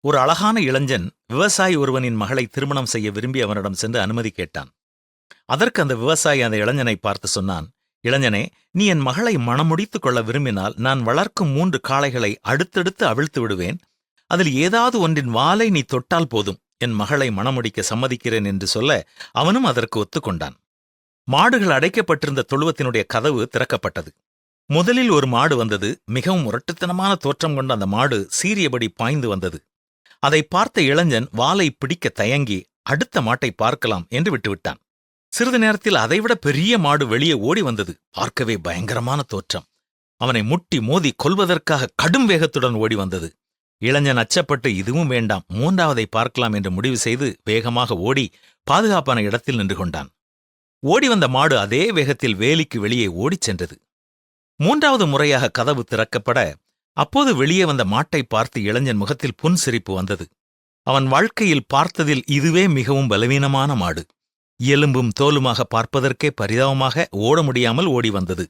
ஒரு அழகான இளைஞன் விவசாயி ஒருவனின் மகளை திருமணம் செய்ய விரும்பி அவனிடம் சென்று அனுமதி கேட்டான். அதற்கு அந்த விவசாயி அந்த இளைஞனை பார்த்து சொன்னான், இளைஞனே, நீ என் மகளை மணமுடித்துக் கொள்ள விரும்பினால் நான் வளர்க்கும் 3 காளைகளை அடுத்தடுத்து அவிழ்த்து விடுவேன். அதில் ஏதாவது ஒன்றின் வாலை நீ தொட்டால் போதும், என் மகளை மணமுடிக்க சம்மதிக்கிறேன் என்று சொல்ல அவனும் அதற்கு ஒத்துக்கொண்டான். மாடுகள் அடைக்கப்பட்டிருந்த தொழுவத்தினுடைய கதவு திறக்கப்பட்டது. முதலில் ஒரு மாடு வந்தது. மிகவும் முரட்டுத்தனமான தோற்றம் கொண்ட அந்த மாடு சீறியபடி பாய்ந்து வந்தது. அதை பார்த்த இளைஞன் வாலை பிடிக்க தயங்கி அடுத்த மாட்டை பார்க்கலாம் என்று விட்டுவிட்டான். சிறிது நேரத்தில் அதைவிட பெரிய மாடு வெளியே ஓடி வந்தது. பார்க்கவே பயங்கரமான தோற்றம். அவனை முட்டி மோதி கொல்வதற்காக கடும் வேகத்துடன் ஓடி வந்தது. இளைஞன் அச்சப்பட்டு இதுவும் வேண்டாம், 3வதை பார்க்கலாம் என்று முடிவு செய்து வேகமாக ஓடி பாதுகாப்பான இடத்தில் நின்று கொண்டான். ஓடி வந்த மாடு அதே வேகத்தில் வேலிக்கு வெளியே ஓடிச் சென்றது. 3வது முறையாக கதவு திறக்கப்பட அப்போது வெளியே வந்த மாட்டை பார்த்து இளைஞன் முகத்தில் புன்சிரிப்பு வந்தது. அவன் வாழ்க்கையில் பார்த்ததில் இதுவே மிகவும் பலவீனமான மாடு. எலும்பும் தோலுமாக பார்ப்பதற்கே பரிதாபமாக ஓட முடியாமல் ஓடி வந்தது.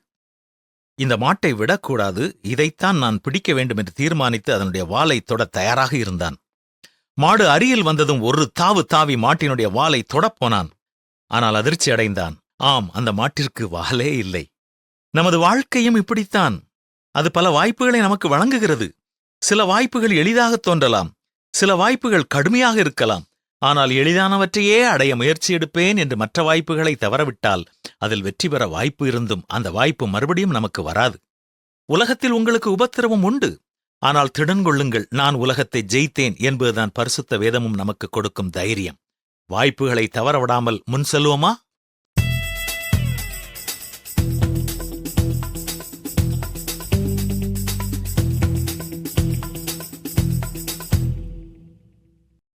இந்த மாட்டை விடக்கூடாது, இதைத்தான் நான் பிடிக்க வேண்டும் என்று தீர்மானித்து அதனுடைய வாலை தொட தயாராக இருந்தான். மாடு அருகில் வந்ததும் ஒரு தாவு தாவி மாட்டினுடைய வாலை தொடப்போனான். ஆனால் அதிர்ச்சி அடைந்தான். ஆம், அந்த மாட்டிற்கு வாலே இல்லை. நமது வாழ்க்கையும் இப்படித்தான். அது பல வாய்ப்புகளை நமக்கு வழங்குகிறது. சில வாய்ப்புகள் எளிதாக தோன்றலாம், சில வாய்ப்புகள் கடுமையாக இருக்கலாம். ஆனால் எளிதானவற்றையே அடைய முயற்சி எடுப்பேன் என்று மற்ற வாய்ப்புகளை தவறவிட்டால் அதில் வெற்றி பெற வாய்ப்பு இருந்தும் அந்த வாய்ப்பு மறுபடியும் நமக்கு வராது. உலகத்தில் உங்களுக்கு உபத்திரவம் உண்டு, ஆனால் திடன்கொள்ளுங்கள், நான் உலகத்தை ஜெயித்தேன் என்பதுதான் பரிசுத்த வேதமும் நமக்கு கொடுக்கும் தைரியம். வாய்ப்புகளை தவறவிடாமல் முன் செல்வோமா?